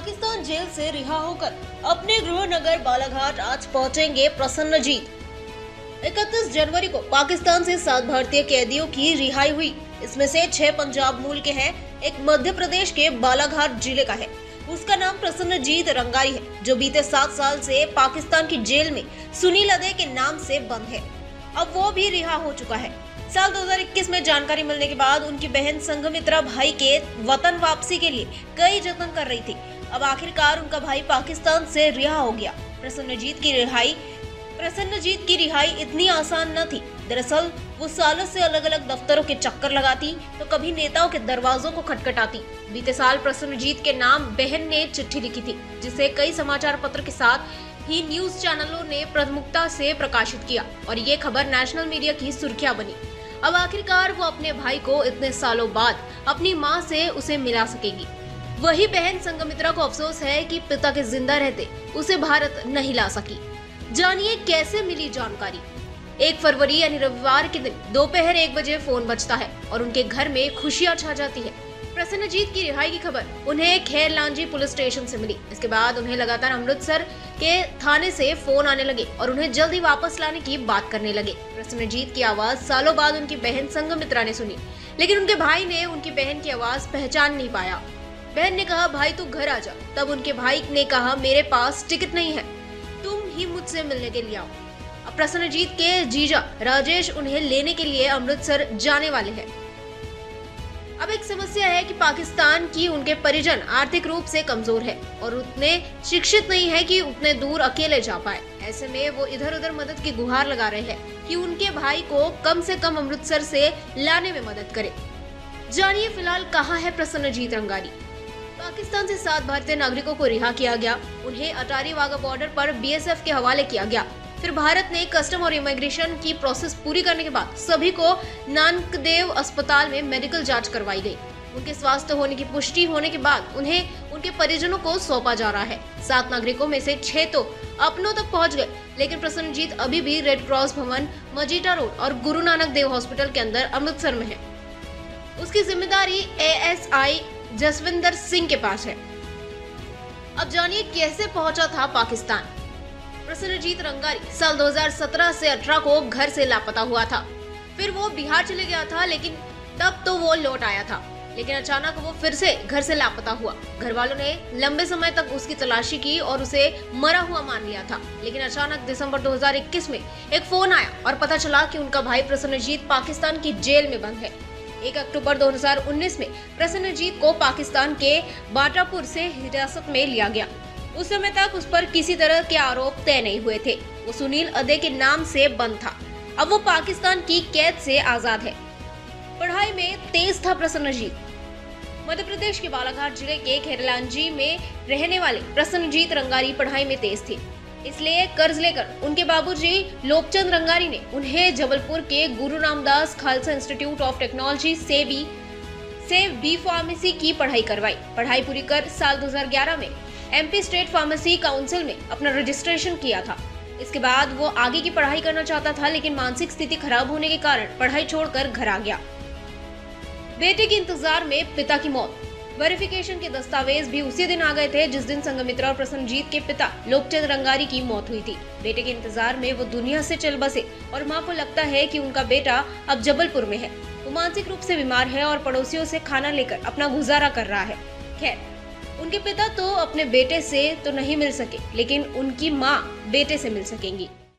Pakistan jail से रिहा होकर अपने गृह नगर बालाघाट आज पहुंचेंगे प्रसन्नजीत। 31 जनवरी को पाकिस्तान से 7 भारतीय कैदियों की रिहाई हुई। इसमें से 6 पंजाब मूल के हैं, एक मध्य प्रदेश के बालाघाट जिले का है। उसका नाम प्रसन्नजीत रंगारी है, जो बीते 7 साल से पाकिस्तान की जेल में सुनील अदे के नाम से बंद है। अब वो भी रिहा हो चुका है। साल 2021 में जानकारी मिलने के बाद उनकी बहन संघमित्रा भाई के वतन वापसी के लिए कई जतन कर रही थी। अब आखिरकार उनका भाई पाकिस्तान से रिहा हो गया। प्रसन्नजीत की रिहाई इतनी आसान न थी। दरअसल वो सालों से अलग अलग दफ्तरों के चक्कर लगाती तो कभी नेताओं के दरवाजों को खटखटाती। बीते साल प्रसन्नजीत के नाम बहन ने चिट्ठी लिखी थी, जिसे कई समाचार पत्र के साथ ही न्यूज चैनलों ने प्रमुखता से प्रकाशित किया और ये खबर नेशनल मीडिया की सुर्खियां बनी। अब आखिरकार वो अपने भाई को इतने सालों बाद अपनी मां से उसे मिला सकेगी। वही बहन संघमित्रा को अफसोस है कि पिता के जिंदा रहते उसे भारत नहीं ला सकी। जानिए कैसे मिली जानकारी। 1 फरवरी यानी रविवार के दिन दोपहर 1 बजे फोन बजता है और उनके घर में खुशियां छा जाती है। प्रसन्नजीत की रिहाई की खबर उन्हें खैर लांजी पुलिस स्टेशन से मिली। इसके बाद उन्हें लगातार अमृतसर के थाने से फोन आने लगे और उन्हें जल्दी वापस लाने की बात करने लगे। प्रसन्नजीत की आवाज सालों बाद उनकी बहन संघमित्रा ने सुनी, लेकिन उनके भाई ने उनकी बहन की आवाज पहचान नहीं पाया। बहन ने कहा, भाई तू घर आ जा। तब उनके भाई ने कहा, मेरे पास टिकट नहीं है, तुम ही मुझसे मिलने के लिए आओ। अब प्रसन्नजीत के जीजा राजेश उन्हें लेने के लिए अमृतसर जाने वाले हैं। अब एक समस्या है कि पाकिस्तान की उनके परिजन आर्थिक रूप से कमजोर है और उतने शिक्षित नहीं है कि उतने दूर अकेले जा पाए। ऐसे में वो इधर उधर मदद की गुहार लगा रहे हैं कि उनके भाई को कम से कम अमृतसर से लाने में मदद करे। जानिए फिलहाल कहाँ है प्रसन्नजीत रंगारी। पाकिस्तान से 7 भारतीय नागरिकों को रिहा किया गया। उन्हें अटारी वाघा बॉर्डर पर BSF के हवाले किया गया। फिर भारत ने कस्टम और इमिग्रेशन की प्रोसेस पूरी करने के बाद सभी को नानकदेव अस्पताल में मेडिकल जांच करवाई गई। उनके स्वस्थ होने की पुष्टि होने के बाद उन्हें उनके परिजनों को सौंपा जा रहा है। 7 नागरिकों में से 6 तो अपनों तक पहुंच गए, लेकिन प्रसन्नजीत अभी भी रेड क्रॉस भवन, मजीठा रोड और गुरु नानक देव हॉस्पिटल के अंदर अमृतसर में है। उसकी जिम्मेदारी ASI जसविंदर सिंह के पास है। अब जानिए कैसे पहुंचा था पाकिस्तान। प्रसन्नजीत रंगारी साल 2017 से 18 को घर से लापता हुआ था। फिर वो बिहार चले गया था, लेकिन तब तो वो लौट आया था, लेकिन अचानक वो फिर से घर से लापता हुआ। घर वालों ने लंबे समय तक उसकी तलाशी की और उसे मरा हुआ मान लिया था, लेकिन अचानक दिसंबर 2021 में एक फोन आया और पता चला कि उनका भाई प्रसन्नजीत पाकिस्तान की जेल में बंद है। 1 अक्टूबर 2019 में प्रसन्नजीत को पाकिस्तान के बाटापुर से हिरासत में लिया गया। उस समय तक उस पर किसी तरह के आरोप तय नहीं हुए थे। वो सुनील अदे के नाम से बंद था। अब वो पाकिस्तान की कैद से आजाद है। पढ़ाई में तेज था प्रसन्नजीत। मध्य प्रदेश के बालाघाट जिले के खैरलांजी में रहने वाले प्रसन्नजीत रंगारी पढ़ाई में तेज थे। इसलिए कर्ज लेकर उनके बाबूजी लोकचंद रंगारी ने उन्हें जबलपुर के गुरु Ramdas Khalsa institute of technology से बी फार्मेसी की पढ़ाई करवाई। पढ़ाई पूरी कर साल 2011 में MP स्टेट फार्मेसी काउंसिल में अपना रजिस्ट्रेशन किया था। इसके बाद वो आगे की पढ़ाई करना चाहता था, लेकिन मानसिक स्थिति खराब होने के कारण पढ़ाई छोड़कर घर आ गया। बेटे के इंतजार में पिता की मौत। वेरिफिकेशन के दस्तावेज भी उसी दिन आ गए थे जिस दिन संघमित्रा और प्रसन्नजीत के पिता लोकचंद रंगारी की मौत हुई थी। बेटे के इंतजार में वो दुनिया से चल बसे और मां को लगता है कि उनका बेटा अब जबलपुर में है। वो मानसिक रूप से बीमार है और पड़ोसियों से खाना लेकर अपना गुजारा कर रहा है। खैर, उनके पिता तो अपने बेटे से तो नहीं मिल सके, लेकिन उनकी मां बेटे से मिल सकेंगी।